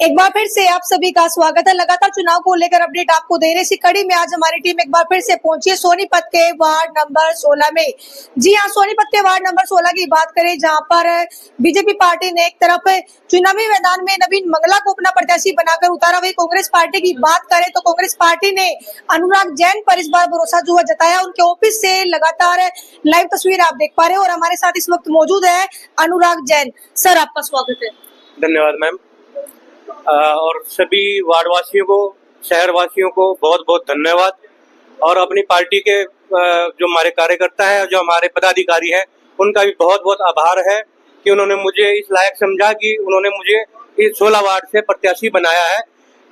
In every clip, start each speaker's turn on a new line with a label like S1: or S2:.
S1: एक बार फिर से आप सभी का स्वागत है। लगातार चुनाव को लेकर अपडेट आपको दे रहे इसी कड़ी में आज हमारी टीम एक बार फिर से पहुंची है सोनीपत के वार्ड नंबर 16 में। जी हां, सोनीपत के वार्ड नंबर 16 की बात करें जहां पर बीजेपी पार्टी ने एक तरफ चुनावी मैदान में नवीन मंगला को अपना प्रत्याशी बनाकर उतारा, वही कांग्रेस पार्टी की बात करें तो कांग्रेस पार्टी ने अनुराग जैन पर इस बार भरोसा जो है जताया। उनके ऑफिस से लगातार लाइव तस्वीर आप देख पा रहे हो और हमारे साथ इस वक्त मौजूद है अनुराग जैन। सर, आपका स्वागत है।
S2: धन्यवाद मैम। और सभी वार्डवासियों को, शहर वासियों को बहुत बहुत धन्यवाद। और अपनी पार्टी के जो हमारे कार्यकर्ता हैं, जो हमारे पदाधिकारी हैं, उनका भी बहुत बहुत आभार है कि उन्होंने मुझे इस लायक समझा कि उन्होंने मुझे इस 16 वार्ड से प्रत्याशी बनाया है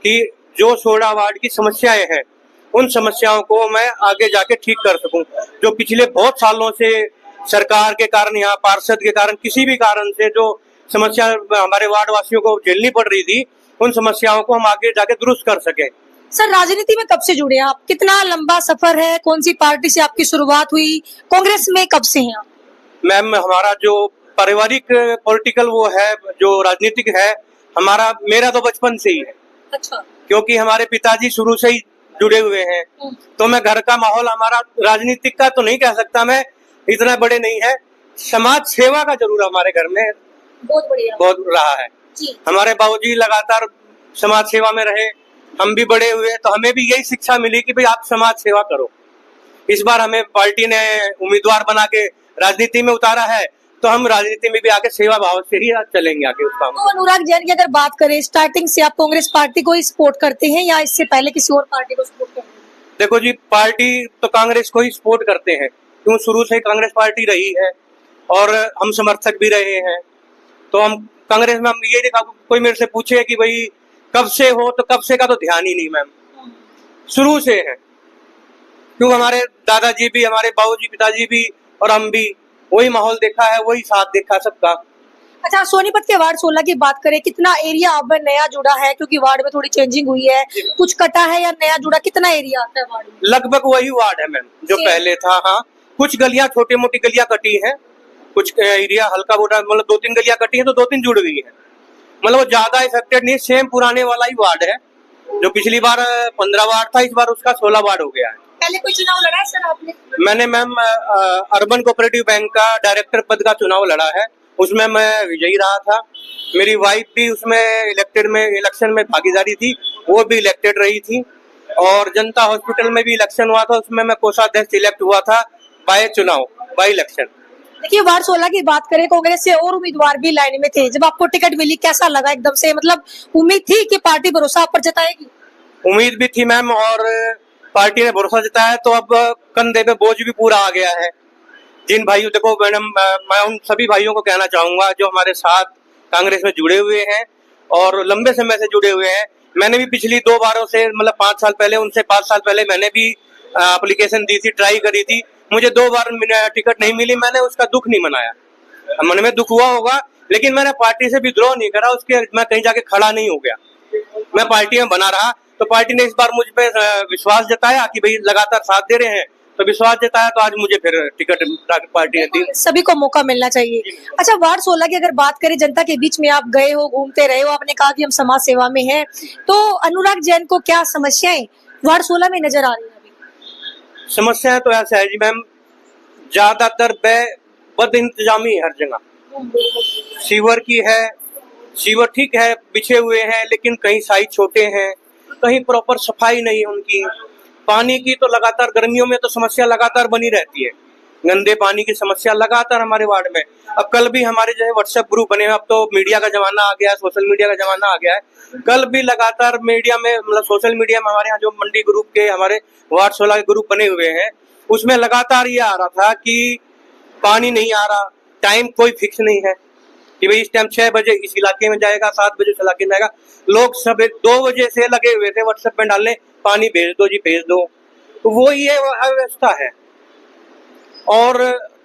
S2: कि जो 16 वार्ड की समस्याएं हैं उन समस्याओं को मैं आगे जाके ठीक कर सकूं। जो पिछले बहुत सालों से सरकार के कारण, यहाँ पार्षद के कारण, किसी भी कारण से जो समस्या हमारे वार्ड वासियों को झेलनी पड़ रही थी, उन समस्याओं को हम आगे जाके दुरुस्त कर सके।
S1: सर, राजनीति में कब से जुड़े हैं आप? कितना लंबा सफर है? कौन सी पार्टी से आपकी शुरुआत हुई? कांग्रेस में कब से हैं आप?
S2: मैम, हमारा जो पारिवारिक पॉलिटिकल वो है, जो राजनीतिक है, मेरा तो बचपन से ही है।
S1: अच्छा।
S2: क्योंकि हमारे पिताजी शुरू से ही जुड़े हुए हैं, तो मैं घर का माहौल हमारा राजनीतिक का तो नहीं कह सकता, मैं इतना बड़े नहीं है, समाज सेवा का जरूर हमारे घर में
S1: बहुत बढ़िया,
S2: बहुत रहा है
S1: जी।
S2: हमारे बाबूजी लगातार समाज सेवा में रहे, हम भी बड़े हुए, तो हमें भी यही शिक्षा मिली कि भाई आप समाज सेवा करो। इस बार हमें पार्टी ने उम्मीदवार बना के राजनीति में उतारा है, तो हम राजनीति में भी आगे सेवा भाव से ही चलेंगे आगे उस काम।
S1: तो अनुराग जैन की अगर बात करें, स्टार्टिंग से आप कांग्रेस पार्टी को ही सपोर्ट करते हैं या इससे पहले किसी और पार्टी को सपोर्ट करते हैं?
S2: देखो जी, पार्टी तो कांग्रेस को ही सपोर्ट करते हैं, क्यों शुरू से कांग्रेस पार्टी रही है और हम समर्थक भी रहे हैं। तो हम कांग्रेस में, हम ये देखा, कोई मेरे से पूछे कि भाई कब से हो, तो कब से का तो ध्यान ही नहीं मैम, शुरू से है। क्यों हमारे दादाजी भी, हमारे बाबूजी, पिताजी भी और हम भी वही माहौल देखा है, वही साथ देखा सबका।
S1: अच्छा, सोनीपत के वार्ड 16 की बात करें, कितना एरिया अब नया जुड़ा है? क्योंकि वार्ड में थोड़ी चेंजिंग हुई है, कुछ कटा है या नया जुड़ा? कितना एरिया आता है वार्ड में?
S2: लगभग वही वार्ड है मैम जो पहले था। हाँ, कुछ गलियां, छोटी मोटी गलियां कटी है, कुछ एरिया हल्का मोटा, मतलब 2-3 गलियां कटी है तो 2-3 जुड़ गई है, मतलब वो ज्यादा इफेक्टेड नहीं, सेम पुराने वाला ही वार्ड है। जो पिछली बार 15 वार्ड था, इस बार उसका 16 वार्ड हो गया है।
S1: पहले कोई चुनाव लड़ा है सर आपने?
S2: मैंने मैम अर्बन कोऑपरेटिव बैंक का डायरेक्टर पद का चुनाव लड़ा है, उसमें मैं विजयी रहा था। मेरी वाइफ भी उसमें इलेक्शन में भागीदारी थी, वो भी इलेक्टेड रही थी। और जनता हॉस्पिटल में भी इलेक्शन हुआ था, उसमें मैं कोषाध्यक्ष इलेक्ट हुआ था बाय इलेक्शन।
S1: देखिए, वार्ड 16 की बात करें, कांग्रेस से और उम्मीदवार भी लाइन में थे। जब आपको टिकट मिली, कैसा लगा? एकदम से मतलब उम्मीद थी कि पार्टी भरोसा आप पर जताएगी?
S2: उम्मीद भी थी मैम, और पार्टी ने भरोसा जताया, तो अब कंधे पे बोझ भी पूरा आ गया है। जिन भाइयों, देखो मैडम, मैं उन सभी भाइयों को कहना चाहूंगा जो हमारे साथ कांग्रेस में जुड़े हुए हैं और लंबे समय से जुड़े हुए हैं। मैंने भी पिछली 2 बारों से, मतलब 5 साल पहले, उनसे 5 साल पहले मैंने भी एप्लीकेशन दी थी, ट्राई करी थी, मुझे 2 बार टिकट नहीं मिली। मैंने उसका दुख नहीं मनाया, मन में दुख हुआ होगा, लेकिन मैंने पार्टी से विद्रोह नहीं करा, उसके मैं कहीं जाके खड़ा नहीं हो गया, मैं पार्टी में बना रहा। तो पार्टी ने इस बार मुझ पे विश्वास जताया कि भाई लगातार साथ दे रहे हैं, तो विश्वास जताया, तो आज मुझे फिर टिकट पार्टी ने दी।
S1: सभी को मौका मिलना चाहिए। अच्छा, वार्ड 16 की अगर बात करें, जनता के बीच में आप गए हो, घूमते रहे हो, आपने कहा कि हम समाज सेवा में हैं, तो अनुराग जैन को क्या समस्याएं वार्ड 16 में नजर आ रही है?
S2: समस्याएं तो ऐसा है जी मैम, ज्यादातर बद इंतजामी हर जगह। सीवर की है, सीवर ठीक है, बिछे हुए हैं, लेकिन कहीं साइज छोटे हैं, कहीं प्रॉपर सफाई नहीं है उनकी। पानी की तो लगातार, गर्मियों में तो समस्या लगातार बनी रहती है, गंदे पानी की समस्या लगातार हमारे वार्ड में। अब कल भी हमारे जो है व्हाट्सएप ग्रुप बने हैं, अब तो मीडिया का जमाना आ गया है, सोशल मीडिया का जमाना आ गया है। कल भी लगातार मीडिया में, मतलब सोशल मीडिया में, हमारे यहाँ जो मंडी ग्रुप के, हमारे वार्ड 16 के ग्रुप बने हुए हैं, उसमें लगातार ये आ रहा था कि पानी नहीं आ रहा, टाइम कोई फिक्स नहीं है कि भाई इस टाइम 6 बजे इस इलाके में जाएगा, 7 बजे उस इलाके में जाएगा। लोग सब 2 बजे से लगे हुए थे व्हाट्सएप में डालने, पानी भेज दो जी, भेज दो। तो वो ये अव्यवस्था है। और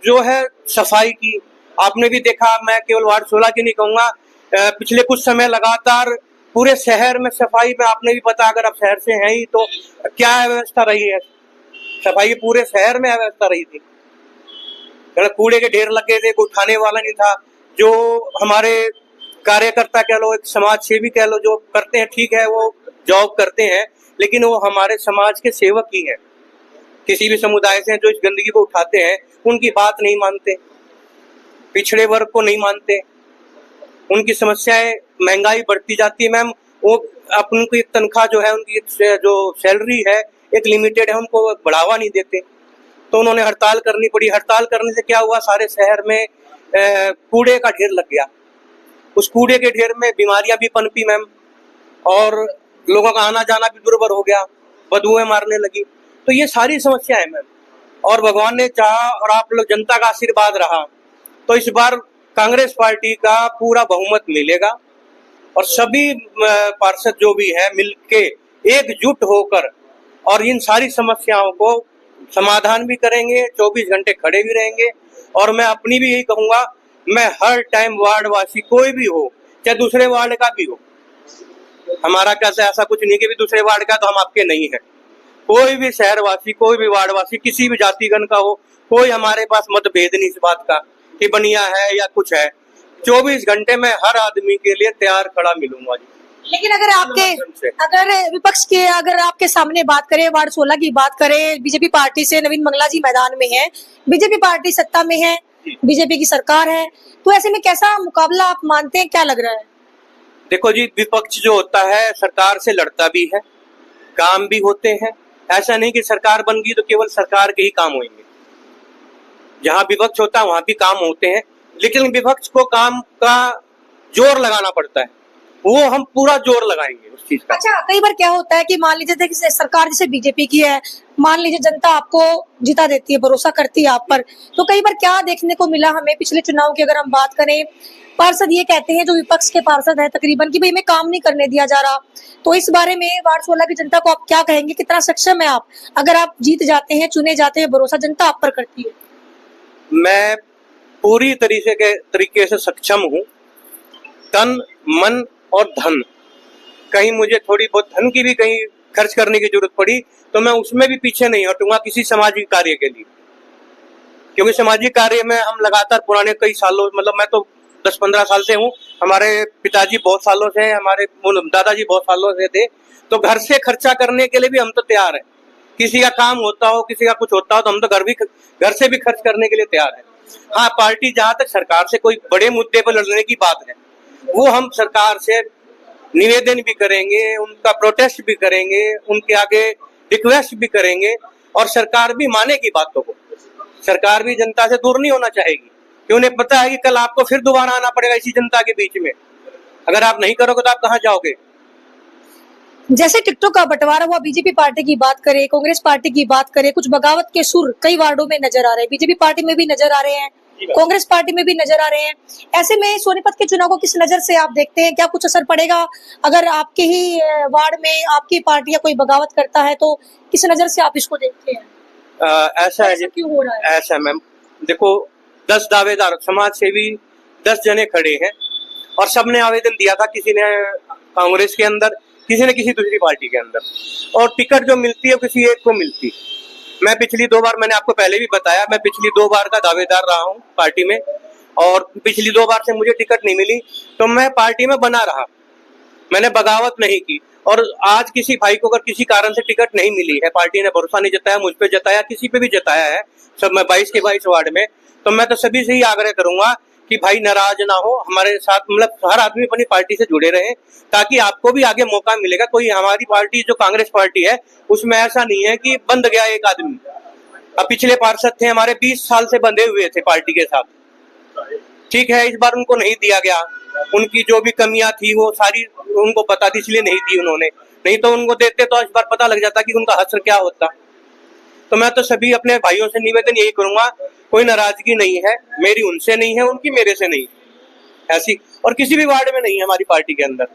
S2: जो है सफाई की, आपने भी देखा, मैं केवल वार्ड 16 की नहीं कहूंगा, पिछले कुछ समय लगातार पूरे शहर में सफाई में, आपने भी पता, अगर आप शहर से हैं ही, तो क्या व्यवस्था रही है सफाई, पूरे शहर में व्यवस्था रही थी। कूड़े के ढेर लगे थे, कोई उठाने वाला नहीं था। जो हमारे कार्यकर्ता कह लो, एक समाज सेवी कह लो, जो करते हैं ठीक है, वो जॉब करते हैं, लेकिन वो हमारे समाज के सेवक ही हैं। किसी भी समुदाय से जो इस गंदगी को उठाते हैं उनकी बात नहीं मानते, पिछड़े वर्ग को नहीं मानते, उनकी समस्याएं, महंगाई बढ़ती जाती है मैम, वो अपन की तनख्वाह जो है, उनकी जो सैलरी है एक लिमिटेड है, उनको बढ़ावा नहीं देते। तो उन्होंने हड़ताल करनी पड़ी। हड़ताल करने से क्या हुआ, सारे शहर में कूड़े का ढेर लग गया। उस कूड़े के ढेर में बीमारियां भी पनपी मैम, और लोगों का आना जाना भी दुर्भर हो गया, बदबूएं मारने लगी। तो ये सारी समस्या है मैम, और भगवान ने चाहा और आप लोग जनता का आशीर्वाद रहा तो इस बार कांग्रेस पार्टी का पूरा बहुमत मिलेगा, और सभी पार्षद जो भी है मिलके एकजुट होकर और इन सारी समस्याओं को समाधान भी करेंगे, 24 घंटे खड़े भी रहेंगे। और मैं अपनी भी यही कहूंगा, मैं हर टाइम वार्ड वासी कोई भी हो, चाहे दूसरे वार्ड का भी हो, हमारा कैसे ऐसा कुछ नहीं कि भी दूसरे वार्ड का तो हम आपके नहीं है, कोई भी शहरवासी, कोई भी वार्डवासी, किसी भी जातिगण का हो, कोई हमारे पास मतभेद नहीं इस बात का कि बनिया है या कुछ है। 24 घंटे में हर आदमी के लिए तैयार खड़ा मिलूंगा जी।
S1: लेकिन अगर विपक्ष के अगर आपके सामने बात करें, वार्ड 16 की बात करें, बीजेपी पार्टी से नवीन मंगला जी मैदान में है, बीजेपी पार्टी सत्ता में है, बीजेपी की सरकार है, तो ऐसे में कैसा मुकाबला आप मानते हैं, क्या लग रहा है?
S2: देखो जी, विपक्ष जो होता है सरकार से लड़ता भी है, काम भी होते हैं। ऐसा नहीं कि सरकार बन गई तो केवल सरकार के ही काम होंगे। जहां विपक्ष होता है वहां भी काम होते हैं, लेकिन विपक्ष को काम का जोर लगाना पड़ता है, वो हम पूरा जोर लगाएंगे उस चीज का।
S1: अच्छा, कई बार क्या होता है कि मान लीजिए देखिए सरकार जैसे बीजेपी की है, मान लीजिए जनता आपको जिता देती है, भरोसा करती है आप पर, तो कई बार क्या देखने को मिला हमें पिछले चुनाव की अगर हम बात करें, पार्षद ये कहते हैं, जो विपक्ष के पार्षद है तकरीबन, कि भाई हमें काम नहीं करने दिया जा रहा। तो इस बारे में वार्ड 16 की जनता को आप क्या कहेंगे, कितना सक्षम है आप, अगर आप जीत जाते हैं, चुने जाते हैं, भरोसा जनता आप पर करती है?
S2: मैं पूरी तरीके से सक्षम हूँ, तन मन और धन। कहीं मुझे थोड़ी बहुत धन की भी कहीं खर्च करने की जरूरत पड़ी तो मैं उसमें भी पीछे नहीं हटूंगा किसी सामाजिक कार्य के लिए, क्योंकि सामाजिक कार्य में हम लगातार पुराने कई सालों, मतलब मैं तो 10-15 साल से हूँ, हमारे पिताजी बहुत सालों से, हमारे दादाजी बहुत सालों से थे, तो घर से खर्चा करने के लिए भी हम तो तैयार हैं। किसी का काम होता हो, किसी का कुछ होता हो, तो हम तो घर से भी खर्च करने के लिए तैयार हैं। हाँ, पार्टी जहां तक सरकार से कोई बड़े मुद्दे पर लड़ने की बात है, वो हम सरकार से निवेदन भी करेंगे, उनका प्रोटेस्ट भी करेंगे, उनके आगे रिक्वेस्ट भी करेंगे, और सरकार भी माने की बातों को। सरकार भी जनता से दूर नहीं होना चाहेगी, कि उन्हें पता है कि कल आपको फिर दोबारा आना पड़ेगा इसी जनता के बीच में। अगर आप नहीं करोगे तो आप कहाँ जाओगे?
S1: जैसे टिकटों का बंटवारा हुआ, बीजेपी पार्टी की बात करें, कांग्रेस पार्टी की बात करें, कुछ बगावत के सुर कई वार्डों में नजर आ रहे हैं, बीजेपी पार्टी में भी नजर आ रहे हैं, कांग्रेस पार्टी में भी नजर आ रहे हैं। ऐसे में सोनीपत के चुनाव को किस नजर से आप देखते हैं? क्या कुछ असर पड़ेगा अगर आपके ही वार्ड में आपकी पार्टी या कोई बगावत करता है, तो किस नजर से आप इसको देखते हैं?
S2: ऐसा है,
S1: क्यों हो रहा है
S2: ऐसा मैम, देखो 10 दावेदार समाज सेवी 10 जने खड़े हैं, और सबने आवेदन दिया था, किसी ने कांग्रेस के अंदर, किसी ने किसी दूसरी पार्टी के अंदर, और टिकट जो मिलती है किसी एक को मिलती। मैं पिछली 2 बार, मैंने आपको पहले भी बताया, मैं पिछली 2 बार का दावेदार रहा हूँ पार्टी में, और पिछली 2 बार से मुझे टिकट नहीं मिली तो मैं पार्टी में बना रहा, मैंने बगावत नहीं की। और आज किसी भाई को अगर किसी कारण से टिकट नहीं मिली है, पार्टी ने भरोसा नहीं जताया, मुझ पे जताया, किसी पे भी जताया है, सब मैं 22 के 22 वार्ड में, तो मैं तो सभी से ही आग्रह करूंगा कि भाई नाराज ना हो, हमारे साथ, मतलब हर आदमी अपनी पार्टी से जुड़े रहे, ताकि आपको भी आगे मौका मिलेगा। कोई हमारी पार्टी जो कांग्रेस पार्टी है उसमें ऐसा नहीं है कि बंद गया एक आदमी। अब पिछले पार्षद थे हमारे, 20 साल से बंधे हुए थे पार्टी के साथ, ठीक है, इस बार उनको नहीं दिया गया, उनकी जो भी कमियां थी वो सारी उनको पता थी, इसलिए नहीं दी उन्होंने, नहीं तो उनको देते तो इस बार पता लग जाता कि उनका हश्र क्या होता। तो मैं तो सभी अपने भाइयों से निवेदन यही करूंगा, कोई नाराजगी नहीं है, मेरी उनसे नहीं है, उनकी मेरे से नहीं, ऐसी, और किसी भी वार्ड में नहीं है हमारी पार्टी के अंदर।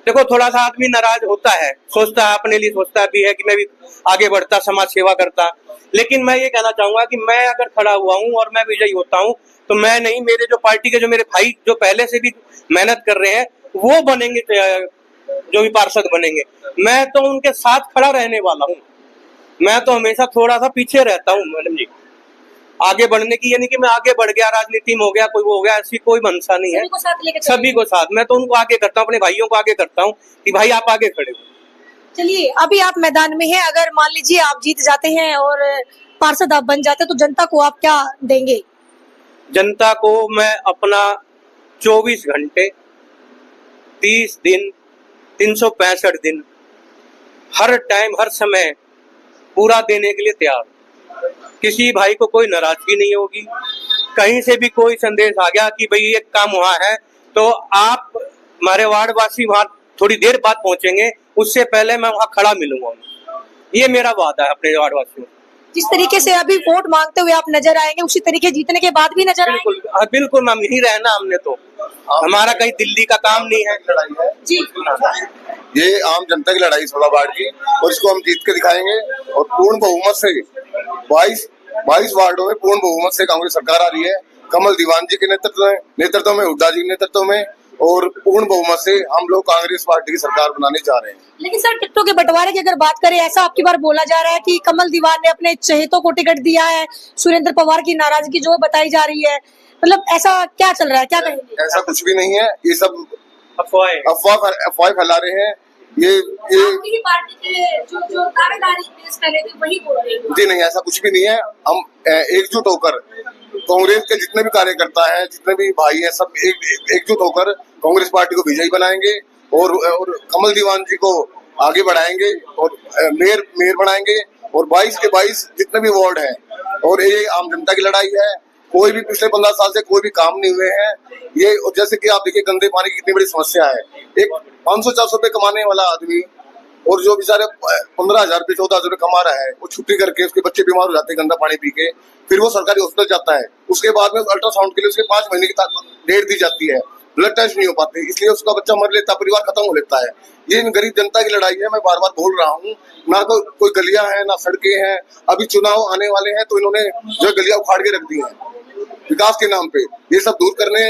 S2: देखो थोड़ा सा आदमी नाराज होता है, सोचता है, अपने लिए सोचता भी है कि मैं भी आगे बढ़ता, समाज सेवा करता, लेकिन मैं ये कहना चाहूंगा कि मैं अगर खड़ा हुआ हूँ और मैं विजयी होता हूँ तो मैं नहीं, मेरे जो पार्टी के जो मेरे भाई जो पहले से भी मेहनत कर रहे हैं वो बनेंगे, जो भी पार्षद बनेंगे, मैं तो उनके साथ खड़ा रहने वाला हूँ। मैं तो हमेशा थोड़ा सा पीछे रहता हूँ मैडम जी, आगे बढ़ने की, यानी कि मैं आगे बढ़ गया, राजनीति में हो गया, कोई वो हो गया, ऐसी कोई मंशा नहीं है।
S1: सभी को साथ लेके चलिए।
S2: सभी को साथ, मैं तो उनको आगे करता हूँ, अपने भाइयों को आगे करता हूँ कि भाई आप आगे खड़े हो।
S1: चलिए, अभी आप मैदान में हैं, अगर मान लीजिए आप जीत जाते हैं और पार्षद आप बन जाते हैं तो जनता को आप क्या देंगे?
S2: जनता को मैं अपना 24 घंटे 30 दिन 365 दिन हर टाइम हर समय पूरा देने के लिए तैयार। किसी भाई को कोई नाराजगी नहीं होगी। कहीं से भी कोई संदेश आ गया कि भाई ये काम वहाँ है, तो आप हमारे वार्ड वासी वहाँ थोड़ी देर बाद पहुंचेंगे, उससे पहले मैं वहाँ खड़ा मिलूंगा। ये मेरा वादा है अपने वार्ड वासियों।
S1: जिस तरीके से अभी वोट मांगते हुए आप नजर आएंगे, उसी तरीके जीतने के बाद भी नजर आएंगे।
S2: बिल्कुल बिल्कुल मैम, यही रहना हमने तो, हमारा कहीं दिल्ली का काम नहीं है।
S3: लड़ाई है
S1: जी,
S3: ये आम जनता की लड़ाई 16 वार्ड की, और इसको हम जीत के दिखाएंगे। और पूर्ण बहुमत से 22 वार्डों में पूर्ण बहुमत से कांग्रेस सरकार आ रही है, कमल दीवान जी के नेतृत्व में, हुड्डा जी के नेतृत्व में, और पूर्ण बहुमत से हम लोग कांग्रेस पार्टी की सरकार बनाने जा रहे हैं।
S1: लेकिन सर टिकटों के बंटवारे की अगर बात करें, ऐसा आपकी बार बोला जा रहा है कि कमल दीवान ने अपने चहेतों को टिकट दिया है, सुरेंद्र पवार की नाराजगी जो बताई जा रही है, मतलब ऐसा क्या चल रहा है, क्या कहेंगे?
S3: ऐसा कुछ भी नहीं है, ये सब
S2: अफवाह
S3: फैला रहे हैं। ये
S1: आपकी ही पार्टी के जो दावेदारी पेश कर रहे थे वही बोल रहे हैं।
S3: जी नहीं, ऐसा कुछ भी नहीं है। हम एकजुट होकर कांग्रेस के जितने भी कार्यकर्ता हैं, जितने भी भाई हैं, सब एकजुट होकर कांग्रेस पार्टी को विजयी बनाएंगे और कमल दीवान जी को आगे बढ़ाएंगे और मेयर बनाएंगे। और 22 के 22 जितने भी वार्ड हैं, और ये आम जनता की लड़ाई है। कोई भी पिछले 15 साल से कोई भी काम नहीं हुए हैं। ये जैसे कि आप देखिए, गंदे पानी की कितनी बड़ी समस्या है। एक 500-400 रुपए कमाने वाला आदमी, और जो बेचारे 15,000 रुपए 14,000 रुपए कमा रहा है, वो छुट्टी करके उसके बच्चे बीमार हो जाते हैं गंदा पानी पी के, फिर वो सरकारी हॉस्पिटल जाता है। उसके बाद में अल्ट्रासाउंड के लिए उसके 5 महीने की डेट दी जाती है, ब्लड टेस्ट नहीं हो पाते, इसलिए उसका बच्चा मर लेता, परिवार खत्म हो लेता है। ये गरीब जनता की लड़ाई है। मैं बार बार बोल रहा हूँ, ना कोई गलियां हैं, ना सड़कें हैं। अभी चुनाव आने वाले हैं तो इन्होंने जो गलियां उखाड़ के रख दी हैं विकास के नाम पे। ये सब दूर करने,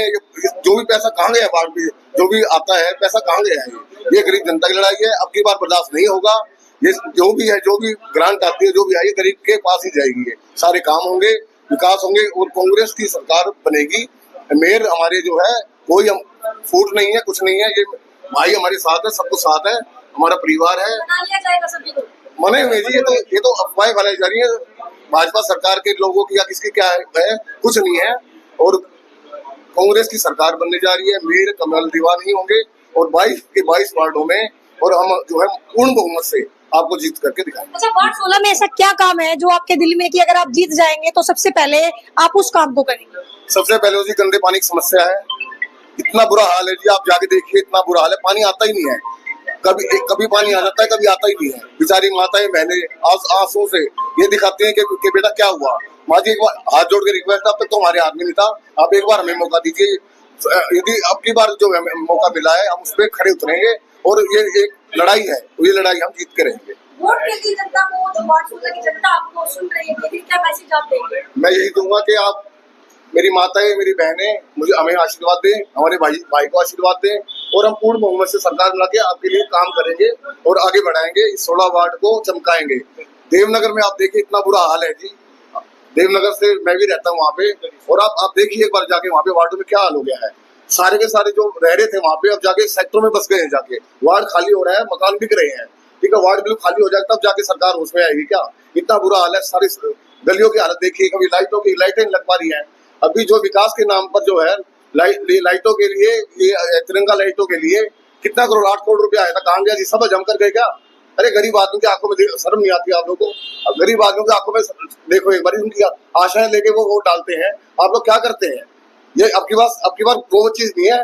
S3: जो भी पैसा कहाँ गया, बाढ़ में जो भी आता है पैसा कहाँ गया है, ये गरीब जनता की लड़ाई है। अब की बार बर्दाश्त नहीं होगा। ये जो भी है, जो भी ग्रांट आती है, जो भी आई है, गरीब के पास ही जाएगी। ये सारे काम होंगे, विकास होंगे और कांग्रेस की सरकार बनेगी। मेयर हमारे जो है, कोई हम फूट नहीं है, कुछ नहीं है। ये भाई हमारे साथ है, सबको साथ है, हमारा परिवार है। मने हुए जी, ये तो अफवाहें फैलाई जा रही है भाजपा सरकार के लोगों की या किसकी, क्या है, कुछ नहीं है। और कांग्रेस की सरकार बनने जा रही है। मेयर कमल दीवान ही होंगे और 22 के 22 वार्डों में, और हम जो है पूर्ण बहुमत से आपको जीत करके दिखाएंगे।
S1: अच्छा, वार्ड 16 में ऐसा क्या काम है जो आपके दिल में कि अगर आप जीत जाएंगे तो सबसे पहले आप उस काम को करेंगे?
S3: सबसे पहले जी गंदे पानी की समस्या है। इतना बुरा हाल है जी, आप जाके देखिए, इतना बुरा हाल है। पानी आता ही नहीं है, कभी पानी आ जाता है, कभी आता ही नहीं है। बेचारी माताएं बहनें आंसू से ये दिखाती हैं कि बेटा क्या हुआ। माँ जी, एक बार हाथ जोड़ के रिक्वेस्ट, अब तक तो हमारे हाथ में नहीं था, आप एक बार हमें मौका दीजिए। यदि अब की बार जो हमें मौका मिला है, हम उस पर खड़े उतरेंगे और ये एक लड़ाई है, ये लड़ाई हम जीत के रहेंगे।
S1: वोट के लिए जनता को, जो वार्ड 16 की जनता आपको सुन रही है, क्या मैसेज आप देंगे?
S3: मैं यही दूंगा कि आप, मेरी माताएं, मेरी बहनें, हमें आशीर्वाद दें, हमारे भाई को आशीर्वाद दें, और हम पूर्ण बहुमत से सरकार बना के आपके लिए काम करेंगे और आगे बढ़ाएंगे। इस 16 वार्ड को चमकाएंगे। देवनगर में आप देखिए, इतना बुरा हाल है जी। देवनगर से मैं भी रहता हूँ वहाँ पे, और आप देखिए एक बार जाके वहाँ पे वार्डों में क्या हाल हो गया है। सारे के सारे जो रह रहे थे वहाँ पे, अब जाके सेक्टरों में बस गए हैं। जाके वार्ड खाली हो रहा है, मकान बिक रहे हैं। ठीक है, वार्ड बिल्कुल खाली हो जाएगा, तब जाके सरकार उसमें आएगी क्या? इतना बुरा हाल है। सारी गलियों की हालत देखिए, कभी लाइटें लग पा रही है। अभी जो विकास के नाम पर जो है लाइटों के लिए, ये तिरंगा लाइटों के लिए कितना करोड़, 8 करोड़ रुपया आया था, कहाँ गया जी? सब जम कर गए क्या? अरे गरीब आदमी की आंखों में शर्म नहीं आती आप लोगों को? अब गरीब आदमियों की आंखों में देखो एक बार, उनकी आशाएं लेके वो वोट डालते हैं, आप लोग क्या करते हैं? ये अब की बार वो चीज नहीं है।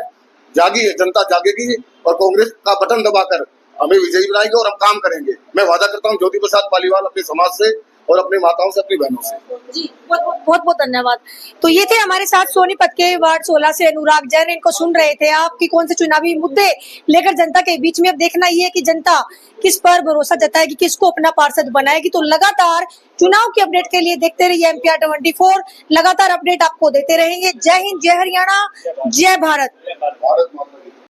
S3: जागी है, जनता जागेगी और कांग्रेस का बटन दबाकर हमें विजयी बनाएंगे और हम काम करेंगे। मैं वादा करता हूँ ज्योति प्रसाद पालीवाल अपने समाज से और अपनी माताओं से, अपनी बहनों से।
S1: जी, बहुत बहुत धन्यवाद। तो ये थे हमारे साथ सोनीपत के वार्ड 16 से अनुराग जैन। इनको सुन रहे थे आपकी कौन से चुनावी मुद्दे लेकर जनता के बीच में। अब देखना ये है कि जनता किस पर भरोसा जताएगी, किसको अपना पार्षद बनाएगी। तो लगातार चुनाव की अपडेट के लिए देखते रहिए MPR 24। लगातार अपडेट आपको देते रहेंगे। जय हिंद, जय हरियाणा, जय भारत।